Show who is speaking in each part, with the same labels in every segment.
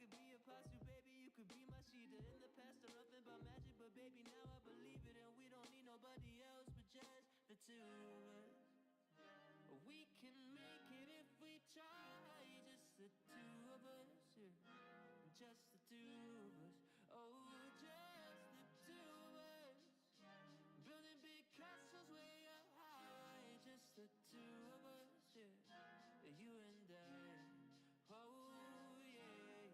Speaker 1: could be a past, baby, you could be my cheetah. In the past, I'm nothing but magic, but baby, now I believe it. And we don't need nobody else but just the two of us. We can make it if we try, just the two of us, yeah. Just the two of us, oh, just the two of us. Building big castles way up high, just the two of us, yeah. You and I, oh yeah.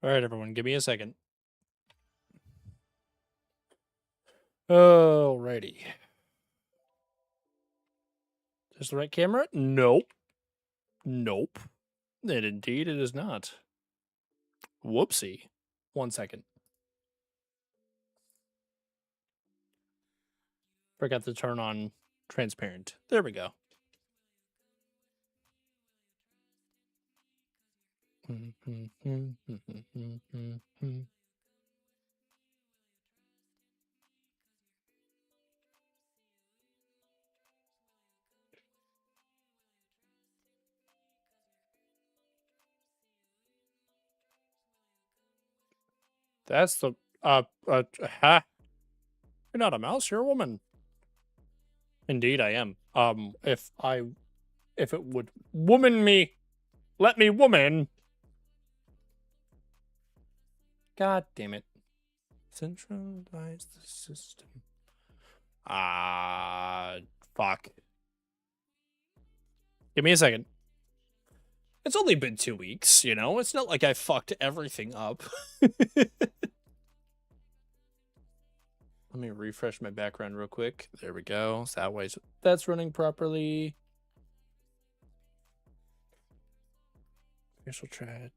Speaker 2: All right, everyone, give me a second. Alrighty. Is this the right camera? Nope. Nope. And indeed it is not. Whoopsie. 1 second. Forgot to turn on transparent. There we go. That's the ha. You're not a mouse, you're a woman. Indeed I am. If it would woman me, let me woman. God damn it. Centralize the system. Fuck. Give me a second. It's only been 2 weeks, you know? It's not like I fucked everything up. Let me refresh my background real quick. There we go. So that way that's running properly. Facial trad.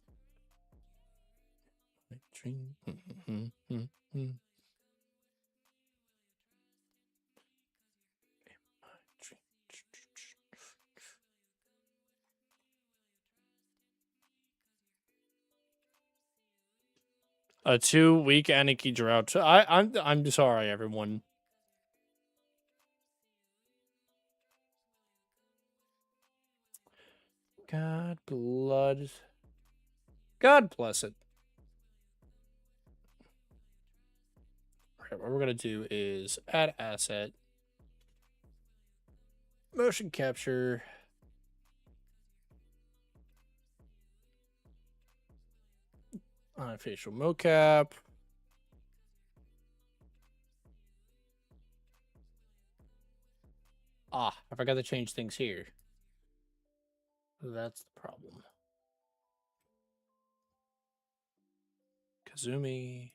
Speaker 2: A 2-week Aniki drought. I'm sorry, everyone. God blood. God bless it. Alright, what we're gonna do is add asset. Motion capture. Facial mocap. I forgot to change things here. That's the problem. Kazumi.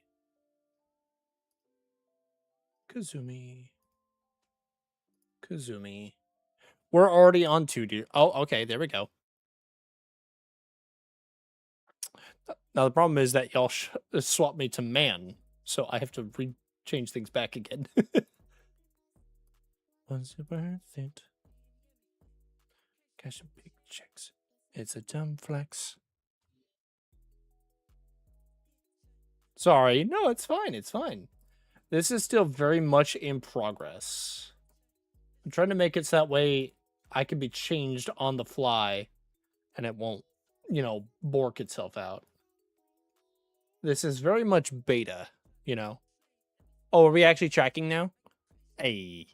Speaker 2: We're already on 2, dude. Oh, okay, there we go. Now the problem is that y'all swap me to man, so I have to change things back again. Was it worth it? Cash some big checks. It's a dumb flex. Sorry. No, it's fine. It's fine. This is still very much in progress. I'm trying to make it so that way I can be changed on the fly and it won't, you know, bork itself out. This is very much beta, you know. Oh, are we actually tracking now? Hey.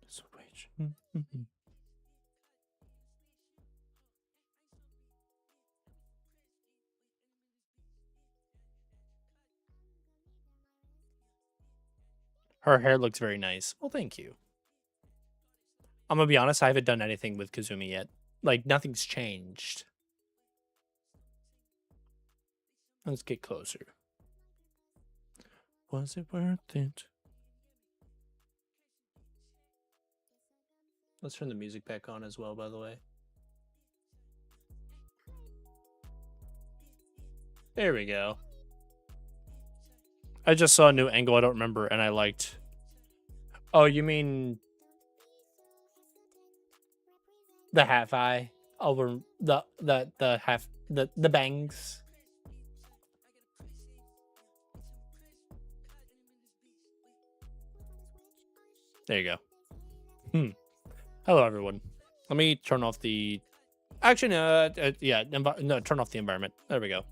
Speaker 2: Switch. Her hair looks very nice. Well, thank you. I'm gonna be honest, I haven't done anything with Kazumi yet. Like, nothing's changed. Let's get closer. Was it worth it? Let's turn the music back on as well, by the way. There we go. I just saw a new angle I don't remember, and I liked. Oh, you mean the half eye over the half the bangs? There you go. Hello, everyone. Let me turn off the. Actually, yeah, no, turn off the environment. There we go.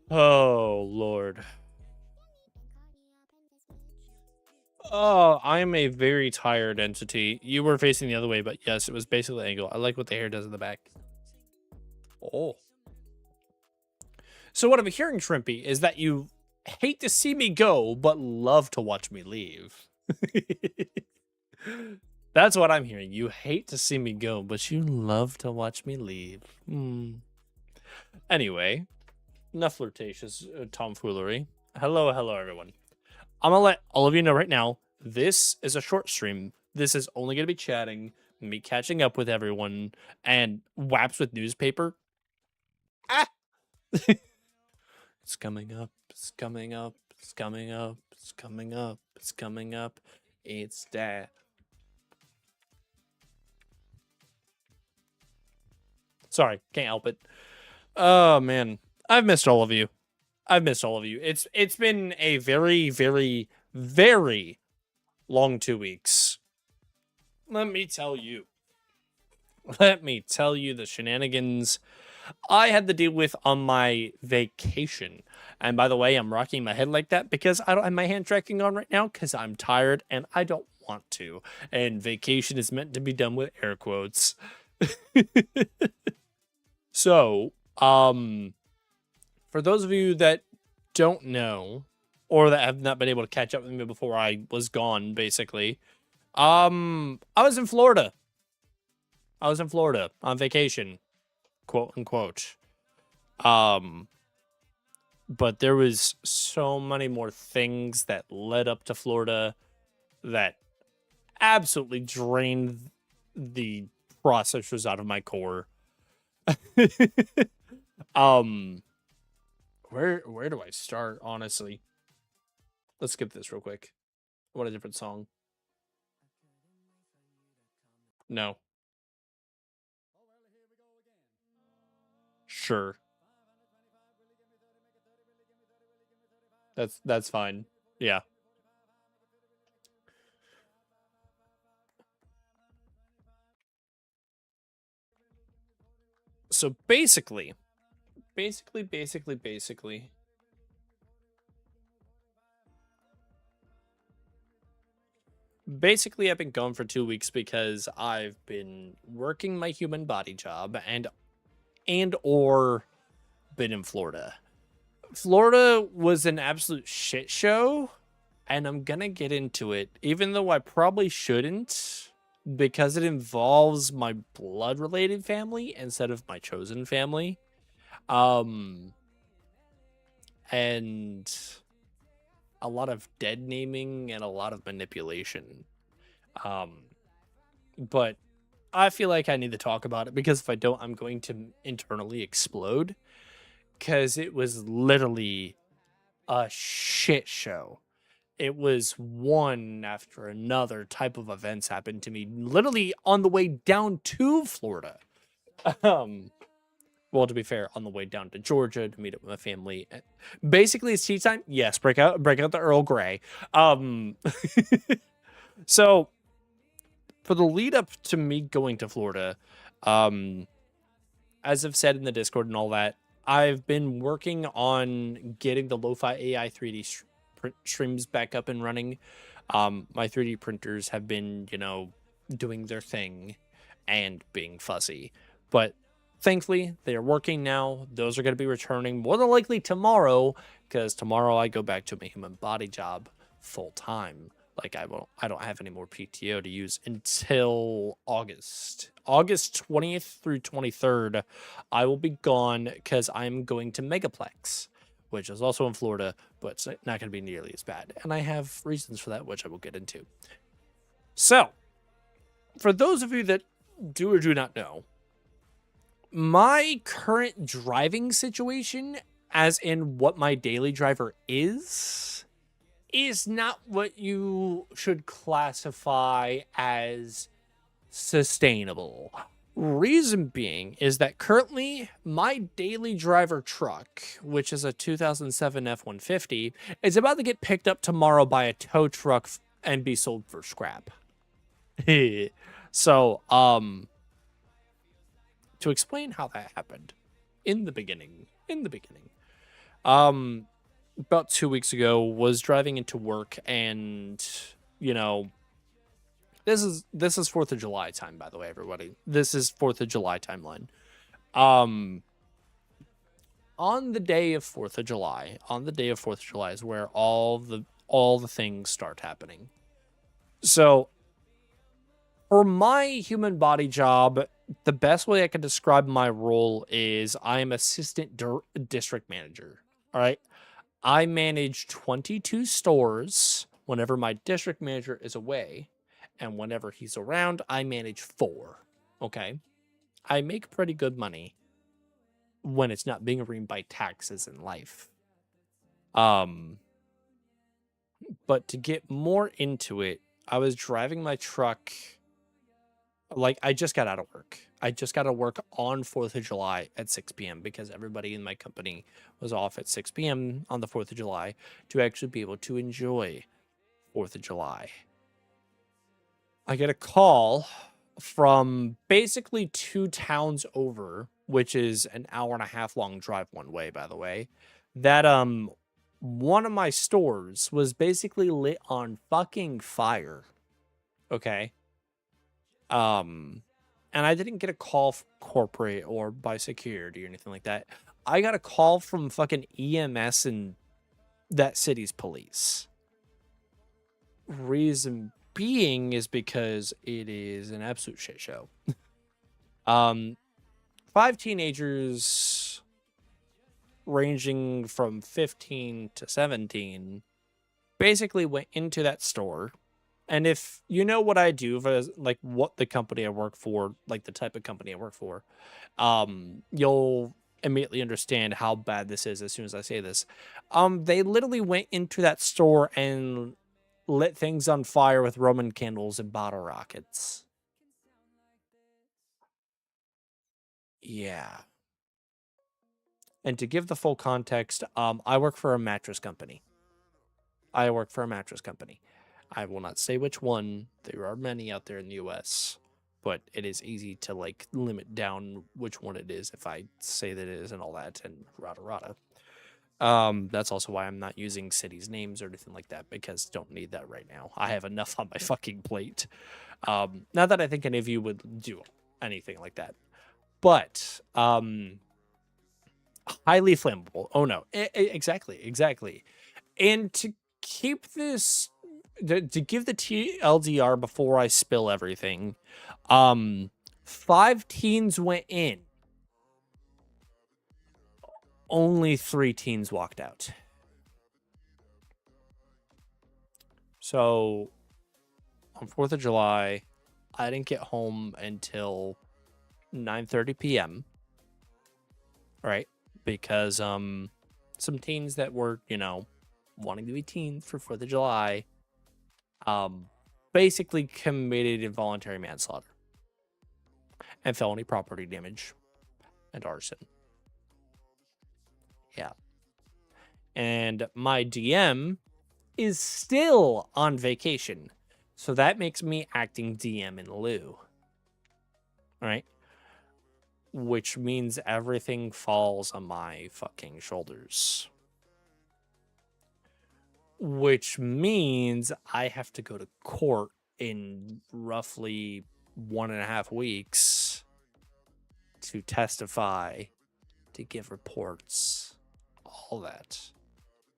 Speaker 2: Oh, Lord. Oh, I'm a very tired entity. You were facing the other way, but yes, it was basically the angle. I like what the hair does in the back. Oh. So what I'm hearing, Shrimpy, is that you hate to see me go, but love to watch me leave. That's what I'm hearing. You hate to see me go, but you love to watch me leave. Anyway, enough flirtatious tomfoolery. Hello, everyone. I'm gonna let all of you know right now, this is a short stream. This is only gonna be chatting, me catching up with everyone, and waps with newspaper. Ah! It's coming up, it's coming up, it's coming up, it's coming up, it's coming up. It's that. Sorry, can't help it. Oh man, I've missed all of you. It's been a very, very, very long 2 weeks. Let me tell you the shenanigans I had to deal with on my vacation. And by the way, I'm rocking my head like that because I don't have my hand tracking on right now because I'm tired and I don't want to. And vacation is meant to be done with air quotes. So, for those of you that don't know, or that have not been able to catch up with me before I was gone, basically, I was in Florida. On vacation, quote unquote. But there was so many more things that led up to Florida that absolutely drained the processors out of my core. Where do I start, honestly? Let's skip this real quick. I want a different song. No. Sure. That's fine. Yeah. So basically, I've been gone for 2 weeks because I've been working my human body job and or been in Florida. Florida was an absolute shit show, and I'm gonna get into it, even though I probably shouldn't, because it involves my blood-related family instead of my chosen family. And a lot of dead naming and a lot of manipulation. But I feel like I need to talk about it because if I don't, I'm going to internally explode. Because it was literally a shit show. It was one after another type of events happened to me, literally on the way down to Florida. Well, to be fair, on the way down to Georgia to meet up with my family. Basically, it's tea time. Yes, break out the Earl Grey. So for the lead up to me going to Florida, as I've said in the Discord and all that, I've been working on getting the Lo-Fi AI 3D streams back up and running. My 3D printers have been, doing their thing and being fussy, but thankfully they are working now. Those are going to be returning more than likely tomorrow, because tomorrow I go back to my human body job full time. Like I don't have any more PTO to use until August 20th through 23rd. I will be gone because I'm going to Megaplex, which is also in Florida, but it's not going to be nearly as bad. And I have reasons for that, which I will get into. So, for those of you that do or do not know, my current driving situation, as in what my daily driver is not what you should classify as sustainable. Reason being is that currently my daily driver truck, which is a 2007 F-150, is about to get picked up tomorrow by a tow truck and be sold for scrap. So, to explain how that happened, in the beginning, about 2 weeks ago, was driving into work, and this is 4th of July time, by the way, everybody. This is 4th of July timeline. On the day of 4th of July is where all the things start happening. So For my human body job, the best way I can describe my role is I am assistant district manager. All right. I manage 22 stores whenever my district manager is away. And whenever he's around, I manage 4. Okay. I make pretty good money when it's not being reamed by taxes in life. But to get more into it, I was driving my truck. Like, I just got out of work. I just got to work on 4th of July at 6 p.m. because everybody in my company was off at 6 p.m. on the 4th of July to actually be able to enjoy 4th of July. I get a call from basically 2 towns over, which is an hour and a half long drive one way, by the way, that one of my stores was basically lit on fucking fire. Okay. And I didn't get a call from corporate or by security or anything like that. I got a call from fucking EMS and that city's police. Reason being is because it is an absolute shit show. 5 teenagers ranging from 15 to 17 basically went into that store. And if you know what I do, like what the company I work for, like the type of company I work for, you'll immediately understand how bad this is as soon as I say this. They literally went into that store and lit things on fire with Roman candles and bottle rockets. Yeah. And to give the full context, I work for a mattress company. I will not say which one. There are many out there in the US, but it is easy to like limit down which one it is if I say that it is and all that and rada. That's also why I'm not using cities' names or anything like that because don't need that right now. I have enough on my fucking plate. Not that I think any of you would do anything like that, but highly flammable. Oh no, exactly. And to keep this, to give the TLDR before I spill everything, 5 teens went in. Only 3 teens walked out. So on 4th of July, I didn't get home until 9:30 p.m. Right? Because some teens that were, wanting to be teens for 4th of July, basically committed involuntary manslaughter and felony property damage and arson. Yeah. And my DM is still on vacation. So that makes me acting DM in lieu. All right. Which means everything falls on my fucking shoulders. Which means I have to go to court in roughly 1.5 weeks to testify, to give reports, all that.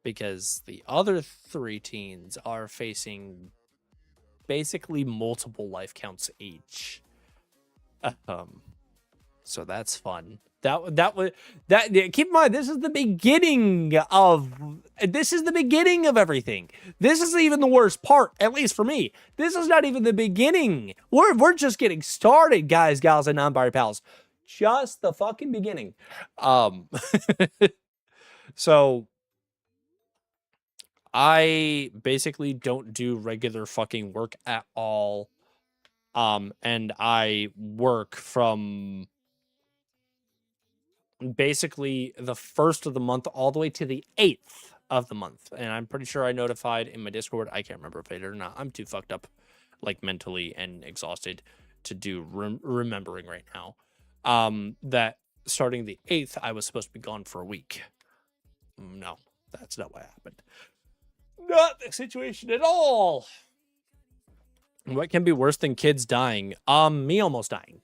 Speaker 2: Because the other 3 teens are facing basically multiple life counts each. So that's fun. Keep in mind, this is the beginning of everything. This isn't even the worst part, at least for me. This is not even the beginning. We're just getting started, guys, gals, and non-binary pals. Just the fucking beginning. So I basically don't do regular fucking work at all. And I work from basically the 1st of the month all the way to the 8th of the month. And I'm pretty sure I notified in my Discord. I can't remember if I did or not. I'm too fucked up, like mentally and exhausted to do remembering right now. That starting the 8th, I was supposed to be gone for a week. No, that's not what happened. Not the situation at all. What can be worse than kids dying? Me almost dying.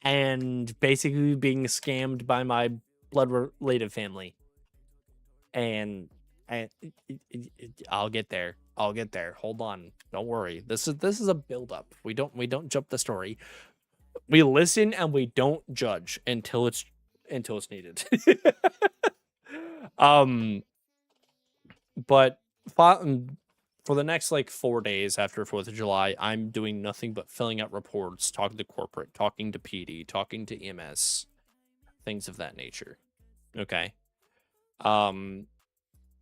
Speaker 2: And basically being scammed by my blood-related family. And And I'll get there. I'll get there. Hold on. Don't worry. This is a build up. We don't jump the story. We listen and we don't judge until it's needed. But for the next like 4 days after 4th of July, I'm doing nothing but filling out reports, talking to corporate, talking to PD, talking to EMS, things of that nature. Okay.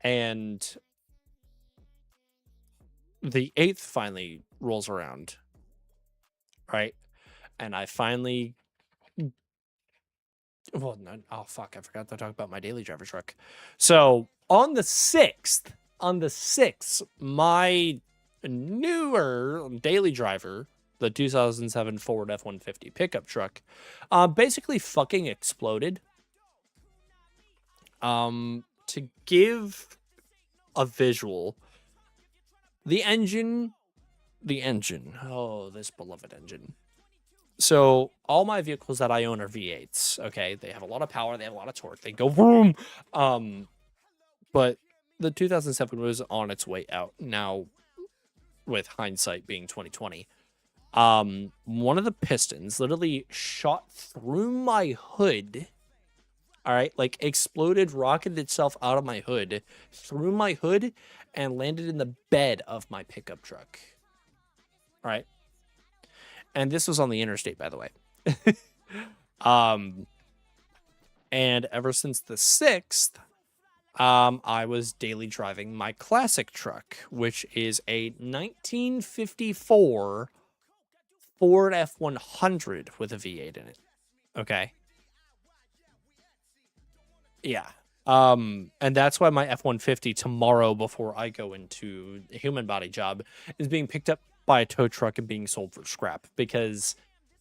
Speaker 2: And the 8th finally rolls around. Right? And I finally oh fuck, I forgot to talk about my daily driver truck. So on the 6th, my newer daily driver, the 2007 Ford F-150 pickup truck, basically fucking exploded. To give a visual, the engine, oh, this beloved engine. So all my vehicles that I own are V8s. Okay, they have a lot of power, they have a lot of torque, they go vroom. But the 2007 was on its way out. Now, with hindsight being 2020, one of the pistons literally shot through my hood. All right, like exploded, rocketed itself out of my hood, through my hood, and landed in the bed of my pickup truck. All right. And this was on the interstate, by the way. And ever since the 6th, I was daily driving my classic truck, which is a 1954 Ford F-100 with a V8 in it. Okay. Yeah. And that's why my F-150 tomorrow, before I go into a human body job, is being picked up by a tow truck and being sold for scrap, because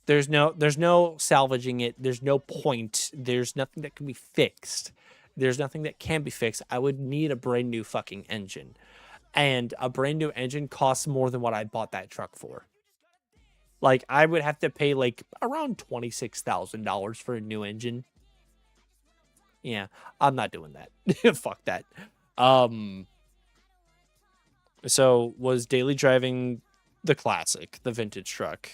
Speaker 2: there's no salvaging it. There's no point. There's nothing that can be fixed. There's nothing that can be fixed. I would need a brand new fucking engine, and a brand new engine costs more than what I bought that truck for. Like, I would have to pay like around $26,000 for a new engine. Yeah, I'm not doing that. Fuck that. So was daily driving the classic, the vintage truck,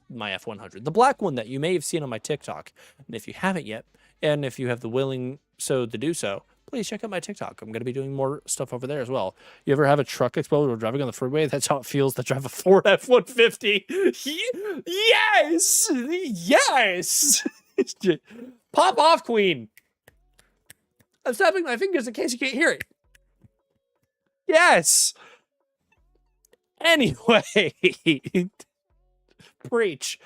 Speaker 2: my F-100, the black one that you may have seen on my TikTok. And if you haven't yet, and if you have the willing so to do so, please check out my TikTok. I'm going to be doing more stuff over there as well. You ever have a truck explode while driving on the freeway? That's how it feels to drive a Ford F-150. Yes! Yes! Pop off, Queen. I'm snapping my fingers in case you can't hear it. Yes! Anyway, preach.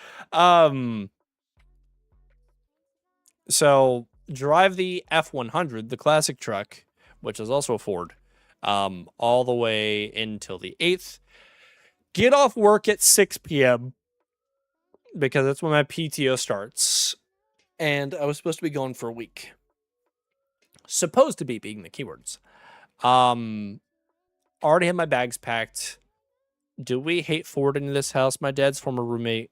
Speaker 2: So drive the F-100, the classic truck, which is also a Ford, all the way until the 8th. Get off work at 6 p.m. because that's when my PTO starts. And I was supposed to be going for a week. Supposed to be, being the keywords. Already had my bags packed. Do we hate Ford in this house? My dad's former roommate,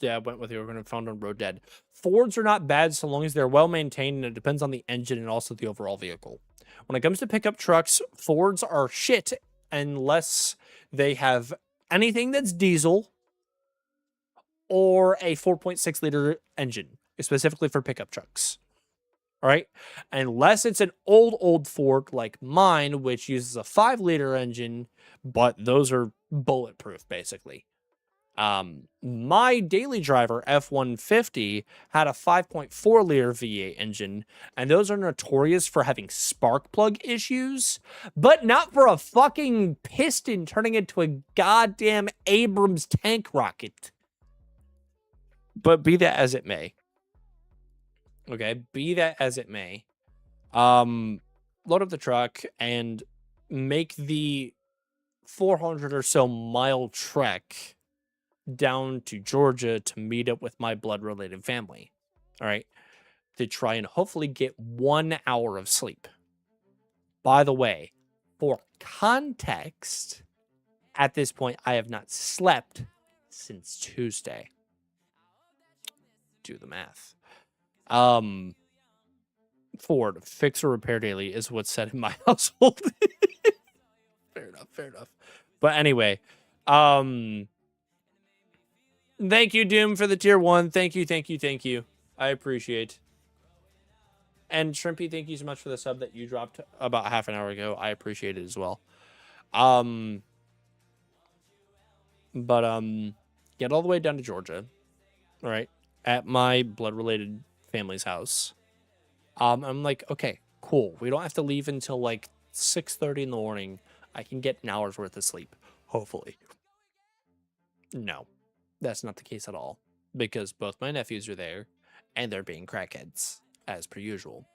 Speaker 2: dad went with the organ and found on road dead. Fords are not bad so long as they're well maintained, and it depends on the engine and also the overall vehicle. When it comes to pickup trucks, Fords are shit unless they have anything that's diesel or a 4.6 liter engine, specifically for pickup trucks. All right. Unless it's an old Ford like mine, which uses a 5 liter engine, but those are bulletproof, basically. My daily driver F-150 had a 5.4 liter V8 engine, and those are notorious for having spark plug issues, but not for a fucking piston turning into a goddamn Abrams tank rocket. But be that as it may. Okay, be that as it may. Load up the truck and make the 400 or so mile trek down to Georgia to meet up with my blood-related family. All right, to try and hopefully get 1 hour of sleep. By the way, for context, at this point, I have not slept since Tuesday. Do the math. Ford, fix or repair daily is what's said in my household. Fair enough, fair enough. But anyway, thank you, Doom, for the tier 1. Thank you, thank you, thank you. I appreciate. And Shrimpy, thank you so much for the sub that you dropped about half an hour ago. I appreciate it as well. Get all the way down to Georgia, all right, at my blood-related family's house. I'm like, okay, cool. We don't have to leave until like 6:30 in the morning. I can get an hour's worth of sleep, hopefully. No, that's not the case at all, because both my nephews are there, and they're being crackheads, as per usual.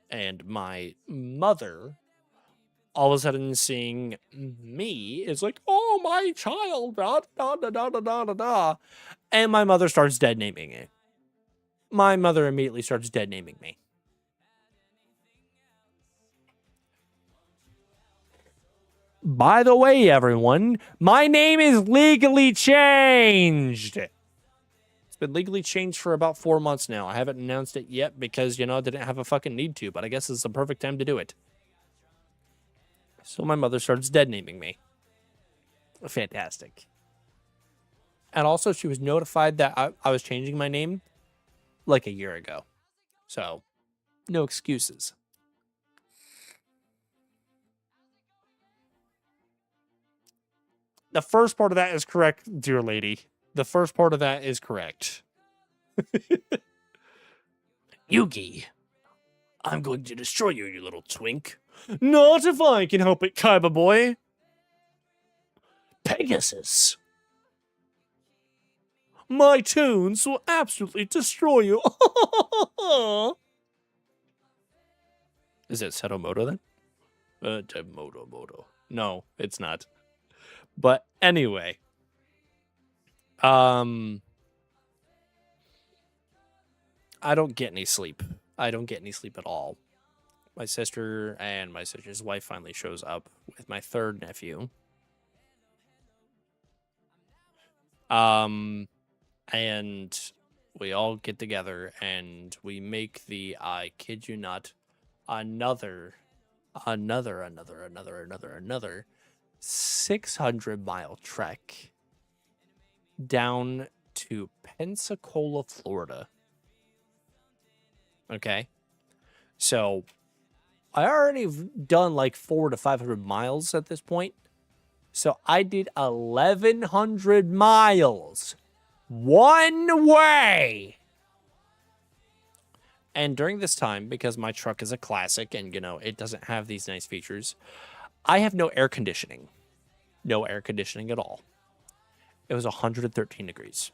Speaker 2: And my mother, all of a sudden seeing me, is like, oh, my child, da da da da da da da da. And my mother starts dead naming it. My mother immediately starts dead naming me. By the way, everyone, my name is legally changed. It's been legally changed for about 4 months now. I haven't announced it yet because, I didn't have a fucking need to, but I guess it's the perfect time to do it. So my mother starts dead naming me. Fantastic. And also, she was notified that I was changing my name like a year ago. So, no excuses. The first part of that is correct, dear lady. The first part of that is correct. Yugi, I'm going to destroy you, you little twink. Not if I can help it, Kaiba boy. Pegasus. My tunes will absolutely destroy you. Is it Setomoto then? Moto. No, it's not. But anyway. I don't get any sleep. I don't get any sleep at all. My sister and my sister's wife finally shows up with my third nephew. And we all get together and we make the, I kid you not, another 600-mile trek down to Pensacola, Florida. Okay. So I already done like 400 to 500 miles at this point. So I did 1,100 miles one way. And during this time, because my truck is a classic and, it doesn't have these nice features, I have no air conditioning. No air conditioning at all. It was 113 degrees.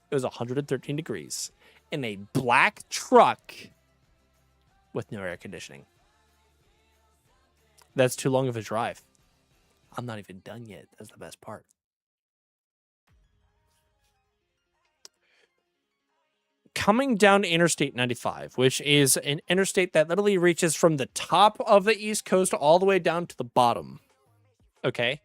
Speaker 2: It was 113 degrees in a black truck with no air conditioning. That's too long of a drive. I'm not even done yet. That's the best part. Coming down Interstate 95, which is an interstate that literally reaches from the top of the East Coast all the way down to the bottom. Okay?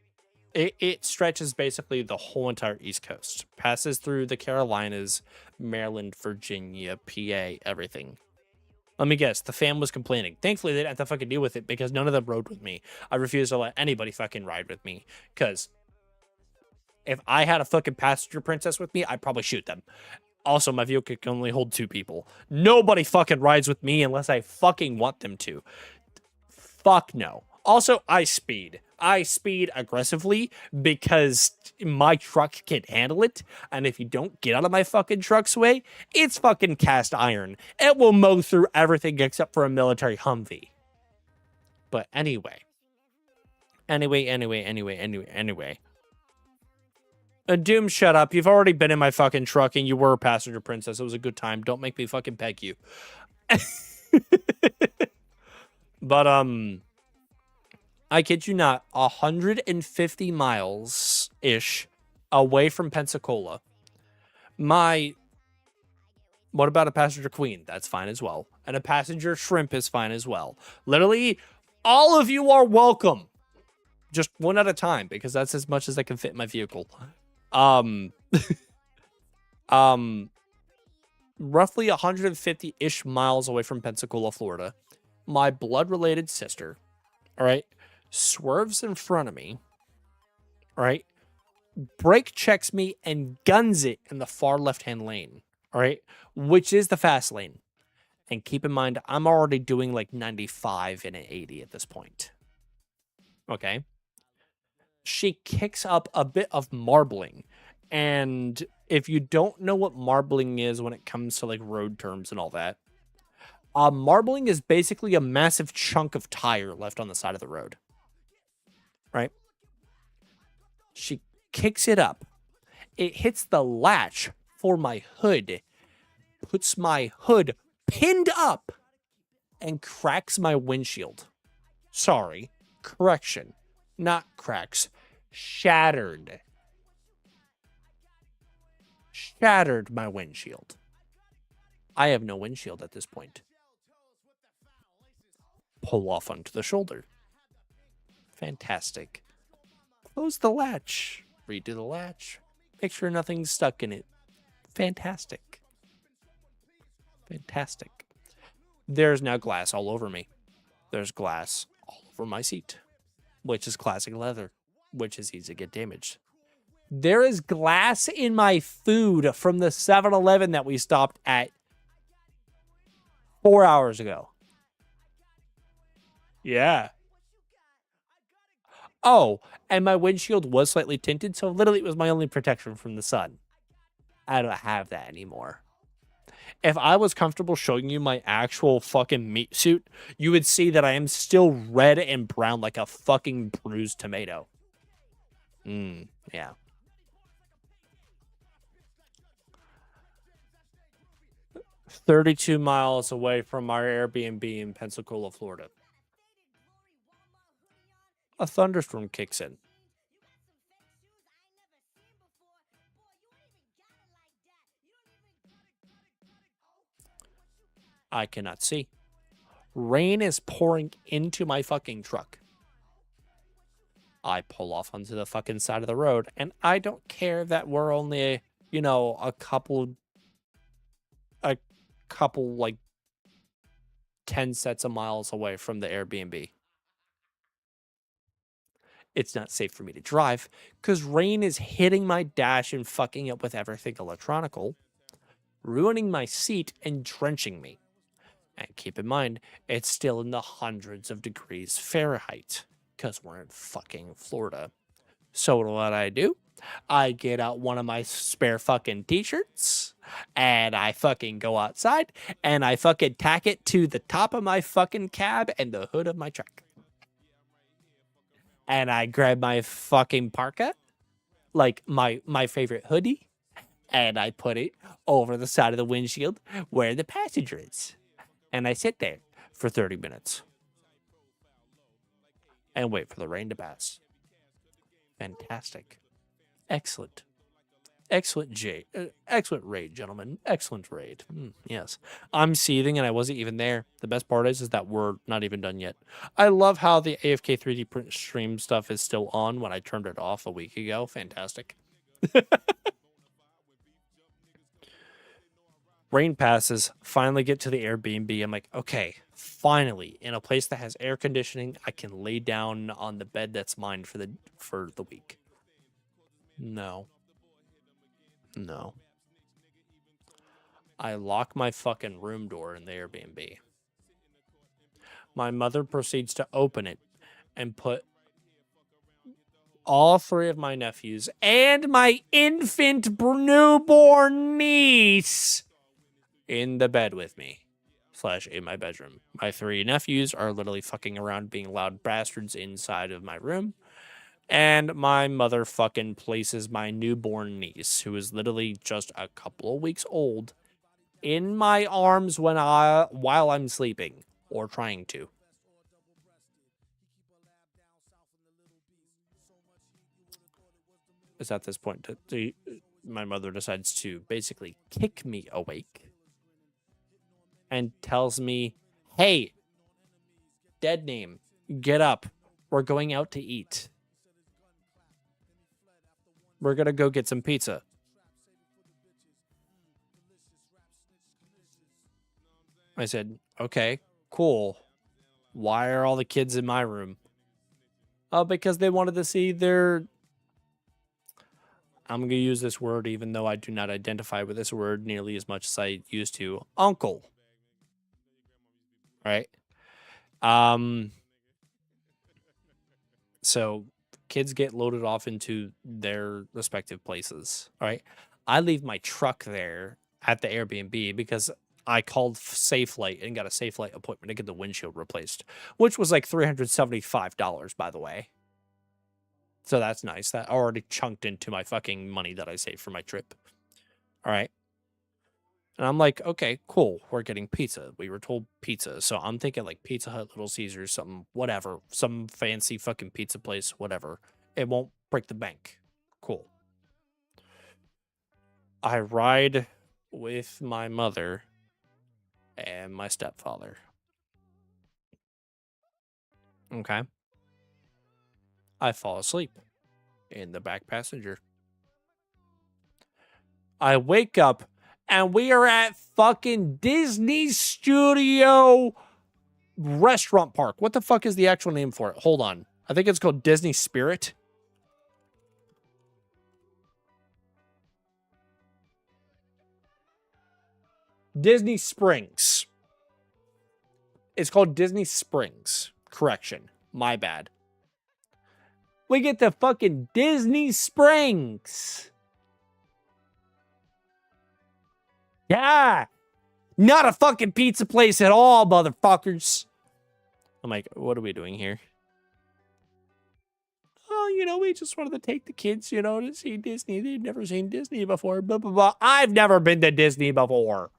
Speaker 2: It stretches basically the whole entire East Coast. Passes through the Carolinas, Maryland, Virginia, PA, everything. Let me guess, the fam was complaining. Thankfully, they didn't have to fucking deal with it because none of them rode with me. I refuse to let anybody fucking ride with me. Because if I had a fucking passenger princess with me, I'd probably shoot them. Also, my vehicle can only hold 2 people. Nobody fucking rides with me unless I fucking want them to. Fuck no. Also, I speed. I speed aggressively because my truck can handle it. And if you don't get out of my fucking truck's way, it's fucking cast iron. It will mow through everything except for a military Humvee. But anyway. Anyway. Doom, shut up. You've already been in my fucking truck and you were a passenger princess. It was a good time. Don't make me fucking peg you. But, I kid you not, 150 miles-ish away from Pensacola. What about a passenger queen? That's fine as well. And a passenger shrimp is fine as well. Literally, all of you are welcome. Just one at a time, because that's as much as I can fit in my vehicle. roughly 150-ish miles away from Pensacola, Florida, my blood-related sister, all right, swerves in front of me, all right, brake checks me and guns it in the far left-hand lane, all right, which is the fast lane. And keep in mind, I'm already doing like 95 and an 80 at this point. Okay. She kicks up a bit of marbling. And if you don't know what marbling is when it comes to like road terms and all that, marbling is basically a massive chunk of tire left on the side of the road. Right? She kicks it up. It hits the latch for my hood, puts my hood pinned up, and cracks my windshield. Sorry, correction, not cracks, shattered. Shattered my windshield. I have no windshield at this point. Pull off onto the shoulder. Fantastic. Close the latch. Redo the latch. Make sure nothing's stuck in it. Fantastic. Fantastic. There's now glass all over me. There's glass all over my seat, which is classic leather, which is easy to get damaged. There is glass in my food from the 7-Eleven that we stopped at 4 hours ago. Yeah. Oh, and my windshield was slightly tinted, so literally it was my only protection from the sun. I don't have that anymore. If I was comfortable showing you my actual fucking meat suit, you would see that I am still red and brown like a fucking bruised tomato. Yeah. "32 miles away from our Airbnb in Pensacola, Florida. A thunderstorm kicks in. I cannot see. Rain is pouring into my fucking truck. I pull off onto the fucking side of the road, and I don't care that we're only, a couple like 10 sets of miles away from the Airbnb. It's not safe for me to drive because rain is hitting my dash and fucking up with everything electronical, ruining my seat and drenching me. And keep in mind, it's still in the hundreds of degrees Fahrenheit because we're in fucking Florida. So what do? I get out one of my spare fucking t-shirts and I fucking go outside and I fucking tack it to the top of my fucking cab and the hood of my truck. And I grab my fucking parka, like my favorite hoodie, and I put it over the side of the windshield where the passenger is. And I sit there for 30 minutes and wait for the rain to pass. Fantastic. Excellent. Excellent raid, gentlemen. Excellent raid. Yes. I'm seething and I wasn't even there. The best part is that we're not even done yet. I love how the AFK 3D print stream stuff is still on when I turned it off a week ago. Fantastic. Rain passes, finally get to the Airbnb. I'm like, okay, finally, in a place that has air conditioning, I can lay down on the bed that's mine for the week. No. I lock my fucking room door in the Airbnb. My mother proceeds to open it and put all 3 of my nephews and my infant newborn niece in the bed with me / in my bedroom. My 3 nephews are literally fucking around being loud bastards inside of my room. And my mother fucking places my newborn niece, who is literally just a couple of weeks old, in my arms while I'm sleeping or trying to. It's at this point that my mother decides to basically kick me awake and tells me, "Hey, dead name, get up. We're going out to eat. We're going to go get some pizza." I said, okay, cool. Why are all the kids in my room? Oh, because they wanted to see their, I'm going to use this word even though I do not identify with this word nearly as much as I used to, uncle. Right? So kids get loaded off into their respective places. All right. I leave my truck there at the Airbnb because I called SafeLight and got a SafeLight appointment to get the windshield replaced, which was like $375, by the way. So that's nice. That already chunked into my fucking money that I saved for my trip. All right. And I'm like, okay, cool. We're getting pizza. We were told pizza. So I'm thinking like Pizza Hut, Little Caesars, something, whatever. Some fancy fucking pizza place, whatever. It won't break the bank. Cool. I ride with my mother and my stepfather. Okay. I fall asleep in the back passenger. I wake up and we are at fucking Disney Studio Restaurant Park. What the fuck is the actual name for it? Hold on. I think it's called Disney Spirit. Disney Springs. It's called Disney Springs. Correction. My bad. We get to fucking Disney Springs. Yeah. Not a fucking pizza place at all, motherfuckers. I'm like, what are we doing here? Oh, you know, we just wanted to take the kids, you know, to see Disney. They've never seen Disney before. Blah, blah, blah. I've never been to Disney before.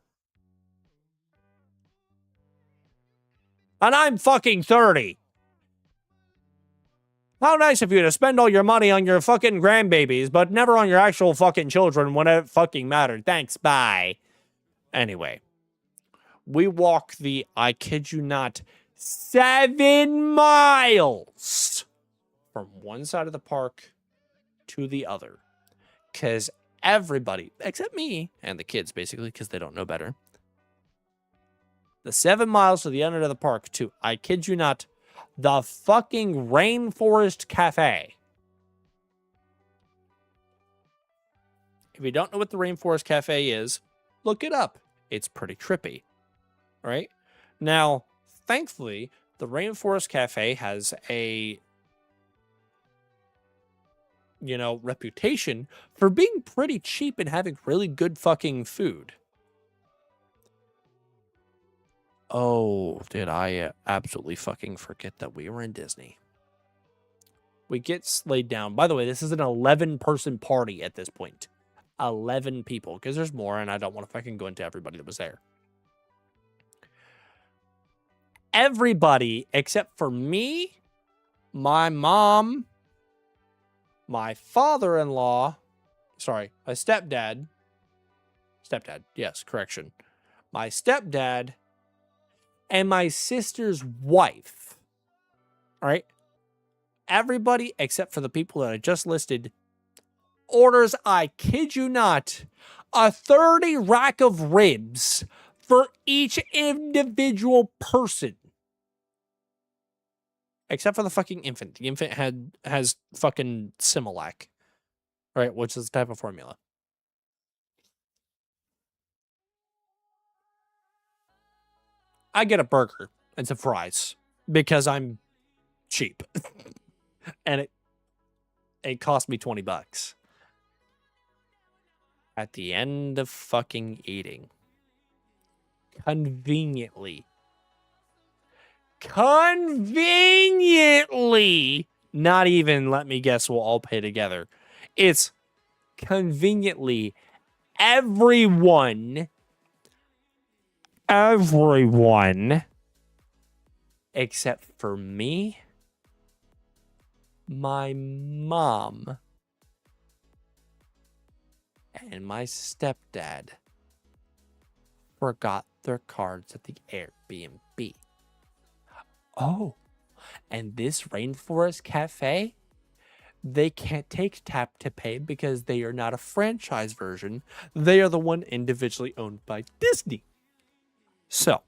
Speaker 2: And I'm fucking 30. How nice of you to spend all your money on your fucking grandbabies, but never on your actual fucking children when it fucking mattered. Thanks, bye. Anyway, we walk the, I kid you not, 7 miles from one side of the park to the other. Because everybody, except me and the kids, basically, because they don't know better, the 7 miles to the end of the park to, I kid you not, the fucking Rainforest Cafe. If you don't know what the Rainforest Cafe is, look it up. It's pretty trippy, right? Now, thankfully, the Rainforest Cafe has a, you know, reputation for being pretty cheap and having really good fucking food. Oh, did I absolutely fucking forget that we were in Disney? We get laid down. By the way, this is an 11-person party at this point. 11 people, because there's more, and I don't want to fucking go into everybody that was there. Everybody except for me, my mom, my father-in-law, sorry, my stepdad, yes, correction, my stepdad, and my sister's wife. All right. Everybody except for the people that I just listed orders, I kid you not, a 30 rack of ribs for each individual person. Except for the fucking infant. The infant has fucking Similac. Right, which is the type of formula. I get a burger and some fries because I'm cheap. And it cost me $20. At the end of fucking eating, conveniently, not even let me guess, we'll all pay together. It's conveniently everyone except for me, my mom, and my stepdad forgot their cards at the Airbnb. Oh, and this Rainforest Cafe, they can't take tap to pay because they are not a franchise version. They are the one individually owned by Disney. So,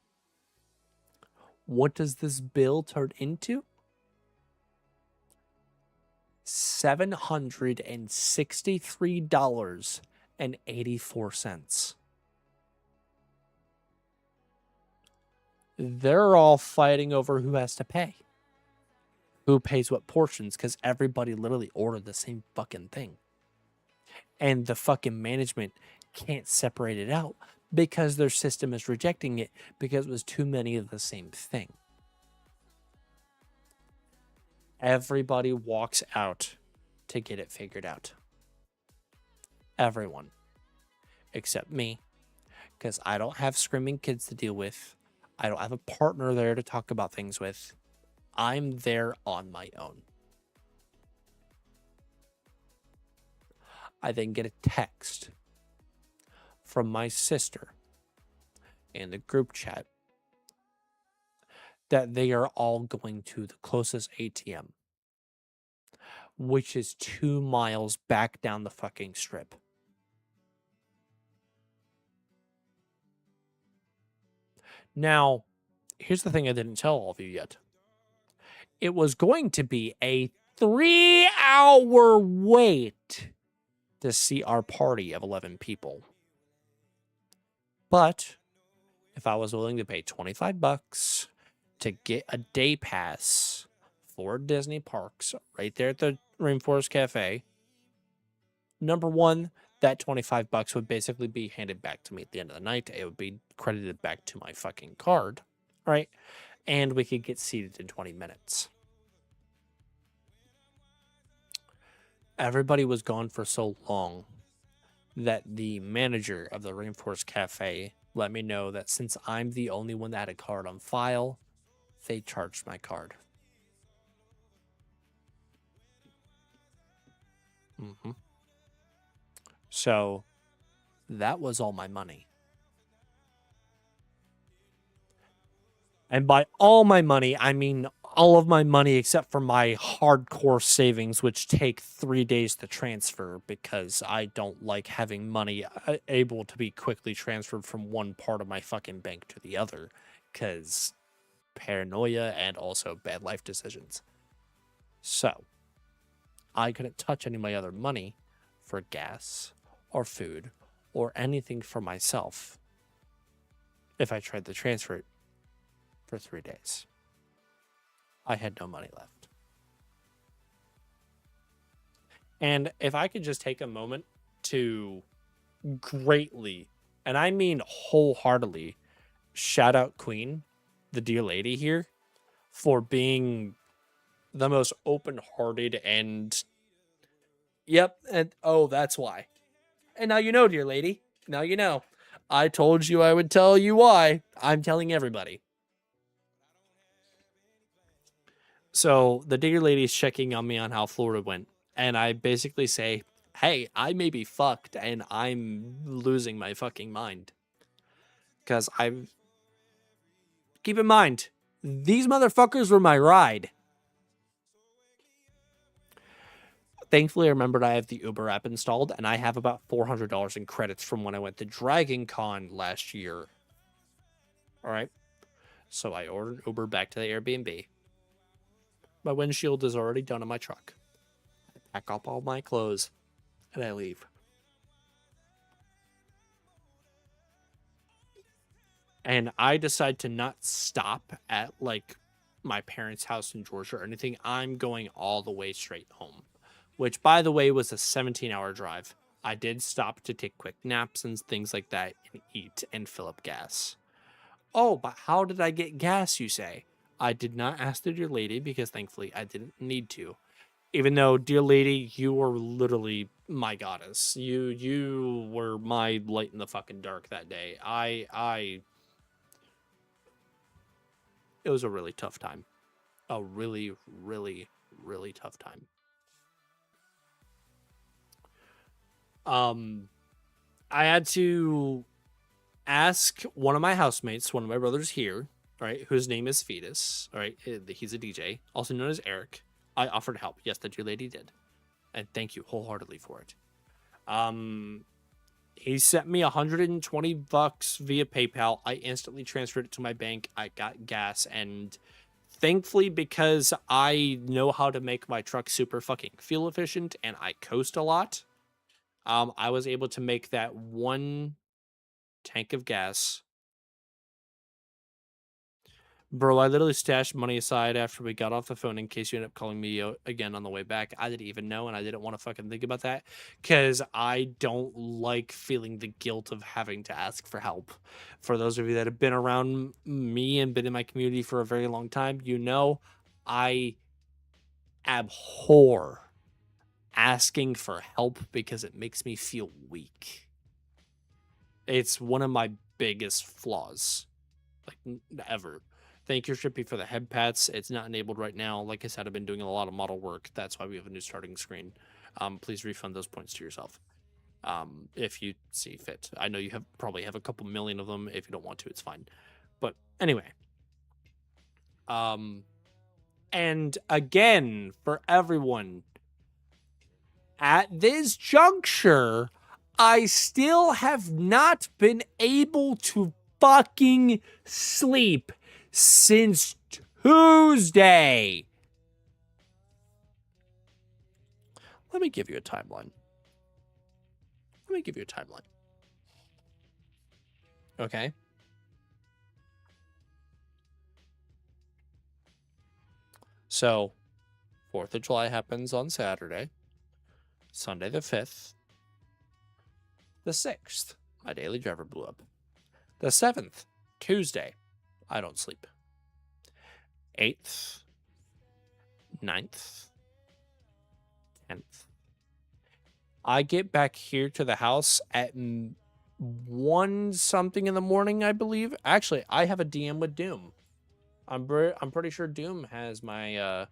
Speaker 2: What does this bill turn into? $763.84. They're all fighting over who has to pay. Who pays what portions, because everybody literally ordered the same fucking thing. And the fucking management can't separate it out because their system is rejecting it because it was too many of the same thing. Everybody walks out to get it figured out. Everyone. Except me. Because I don't have screaming kids to deal with. I don't have a partner there to talk about things with. I'm there on my own. I then get a text from my sister in the group chat that they are all going to the closest ATM, which is 2 miles back down the fucking strip. Now, here's the thing I didn't tell all of you yet. It was going to be a 3-hour wait to see our party of 11 people. But if I was willing to pay $25 to get a day pass for Disney parks right there at the Rainforest Cafe, number one, that $25 would basically be handed back to me at the end of the night. It would be credited back to my fucking card, right? And we could get seated in 20 minutes. Everybody was gone for so long that the manager of the Rainforest Cafe let me know that since I'm the only one that had a card on file, they charged my card. So that was all my money. And by all my money, I mean all of my money except for my hardcore savings, which take 3 days to transfer because I don't like having money able to be quickly transferred from one part of my fucking bank to the other because paranoia and also bad life decisions. So I couldn't touch any of my other money for gas or food or anything for myself if I tried to transfer it for 3 days. I had no money left. And if I could just take a moment to greatly, and I mean wholeheartedly, shout out Queen, the dear lady here, for being the most open-hearted and oh, that's why. And now you know, dear lady. Now you know. I told you I would tell you why. I'm telling everybody. So the dear lady's checking on me on how Florida went. And I basically say, hey, I may be fucked and I'm losing my fucking mind. Because keep in mind, these motherfuckers were my ride. Thankfully, I remembered I have the Uber app installed, and I have about $400 in credits from when I went to Dragon Con last year. All right. So I ordered Uber back to the Airbnb. My windshield is already done on my truck. I pack up all my clothes, and I leave. And I decide to not stop at, like, my parents' house in Georgia or anything. I'm going all the way straight home. Which, by the way, was a 17-hour drive. I did stop to take quick naps and things like that and eat and fill up gas. Oh, but how did I get gas, you say? I did not ask the dear lady because thankfully I didn't need to. Even though, dear lady, you were literally my goddess. You were my light in the fucking dark that day. It was a really tough time. A really, really, really tough time. I had to ask one of my housemates, one of my brothers here, right, whose name is Fetus, right? He's a DJ, also known as Eric. I offered help. Yes, the dear lady did. And thank you wholeheartedly for it. He sent me $120 via PayPal. I instantly transferred it to my bank. I got gas, and thankfully, because I know how to make my truck super fucking fuel efficient and I coast a lot, I was able to make that one tank of gas. Bro, I literally stashed money aside after we got off the phone in case you end up calling me again on the way back. I didn't even know, and I didn't want to fucking think about that because I don't like feeling the guilt of having to ask for help. For those of you that have been around me and been in my community for a very long time, you know I abhor asking for help because it makes me feel weak. It's one of my biggest flaws, like ever. Thank you, Shippy, for the head pats. It's not enabled right now. Like I said, I've been doing a lot of model work. That's why we have a new starting screen. Please refund those points to yourself if you see fit. I know you probably have a couple million of them. If you don't want to, it's fine. But anyway. And again, for everyone, at this juncture, I still have not been able to fucking sleep since Tuesday. Let me give you a timeline. Okay. So, 4th of July happens on Saturday. Sunday the 5th. The 6th, my daily driver blew up. The 7th, Tuesday, I don't sleep. 8th, 9th, 10th. I get back here to the house at 1 something in the morning, I believe. Actually, I have a DM with Doom. I'm pretty sure Doom has my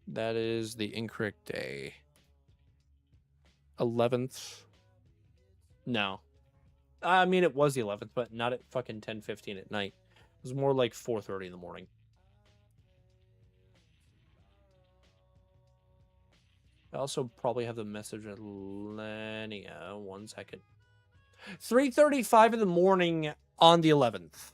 Speaker 2: that is the incorrect day. 11th. No. I mean, it was the 11th, but not at fucking 10:15 at night. It was more like 4:30 in the morning. I also probably have the message at Lenia. 1 second. 3:35 in the morning on the 11th.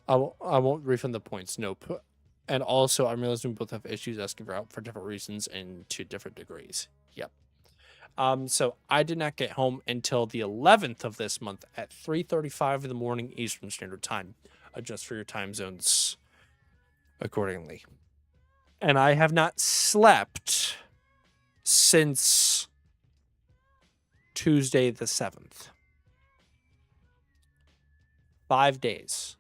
Speaker 2: I won't refund the points. Nope. And also, I'm realizing we both have issues asking for help for different reasons and to different degrees. Yep. So I did not get home until the 11th of this month at 3:35 in the morning Eastern Standard Time. Adjust for your time zones accordingly. And I have not slept since Tuesday the 7th. 5 days.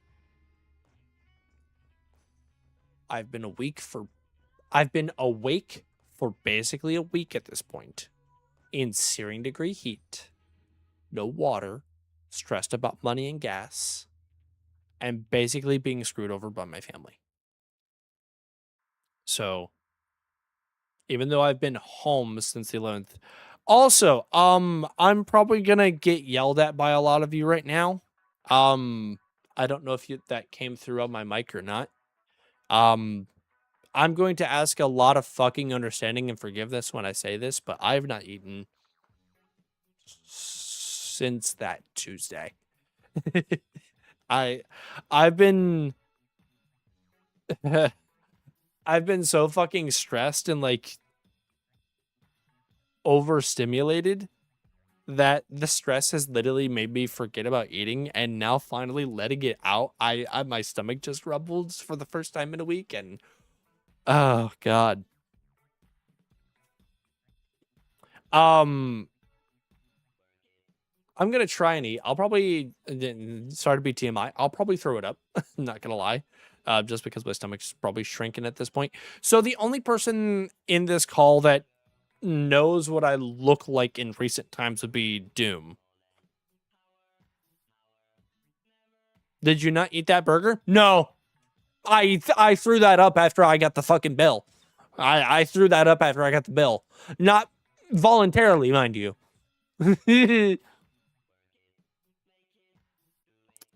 Speaker 2: I've been awake for basically a week at this point. In searing degree heat, no water, stressed about money and gas, and basically being screwed over by my family. So, even though I've been home since the 11th, also, I'm probably gonna get yelled at by a lot of you right now. I don't know if that came through on my mic or not. I'm going to ask a lot of fucking understanding and forgiveness when I say this, but I've not eaten since that Tuesday. I've been I've been so fucking stressed and like overstimulated that the stress has literally made me forget about eating, and now finally letting it out, I my stomach just rumbled for the first time in a week, and oh god. I'm gonna try and eat. I'll probably, sorry to be TMI, I'll probably throw it up. Not gonna lie, just because my stomach's probably shrinking at this point. So the only person in this call that knows what I look like in recent times would be Doom. Did you not eat that burger? No. I threw that up after I got the fucking bill. I threw that up after I got the bill. Not voluntarily, mind you.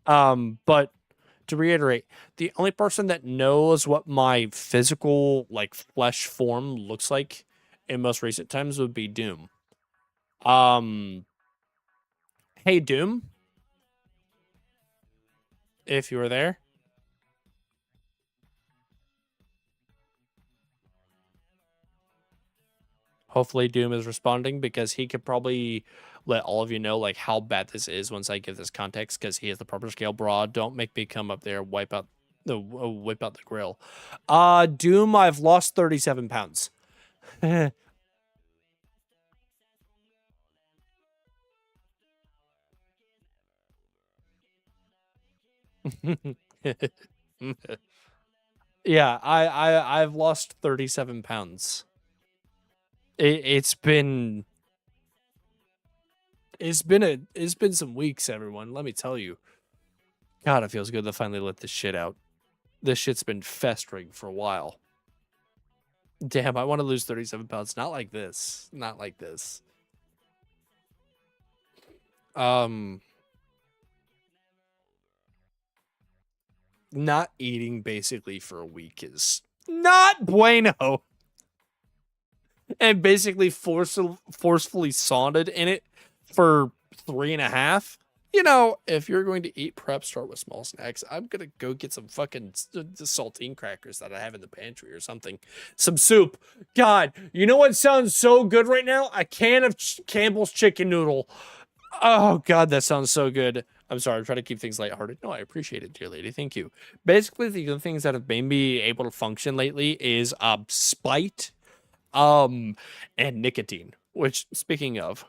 Speaker 2: But to reiterate, the only person that knows what my physical, like, flesh form looks like in most recent times would be Doom. Hey, Doom, if you were there. Hopefully Doom is responding because he could probably let all of you know like how bad this is once I give this context because he is the proper scale broad. Don't make me come up there wipe out the grill. Doom, I've lost 37 pounds. Yeah, I've lost 37 pounds. It's been it's been some weeks, everyone. Let me tell you. God, it feels good to finally let this shit out. This shit's been festering for a while. Damn, I want to lose 37 pounds. Not like this. Not like this. Not eating basically for a week is not bueno. And basically forcefully saunted in it for 3.5. You know, if you're going to eat prep, start with small snacks. I'm going to go get some fucking saltine crackers that I have in the pantry or something. Some soup. God, you know what sounds so good right now? A can of Campbell's chicken noodle. Oh, God, that sounds so good. I'm sorry, I'm trying to keep things lighthearted. No, I appreciate it, dear lady. Thank you. Basically, the other things that have made me able to function lately is spite, and nicotine. Which, speaking of,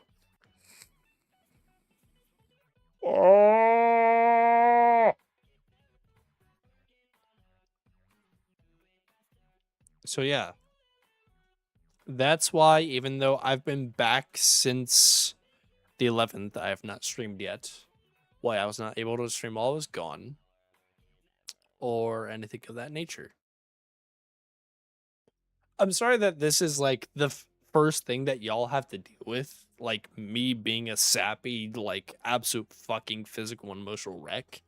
Speaker 2: so yeah, that's why even though I've been back since the 11th, I have not streamed yet. Why I was not able to stream while I was gone, or anything of that nature. I'm sorry that this is like the first thing that y'all have to deal with. Like me being a sappy, like absolute fucking physical and emotional wreck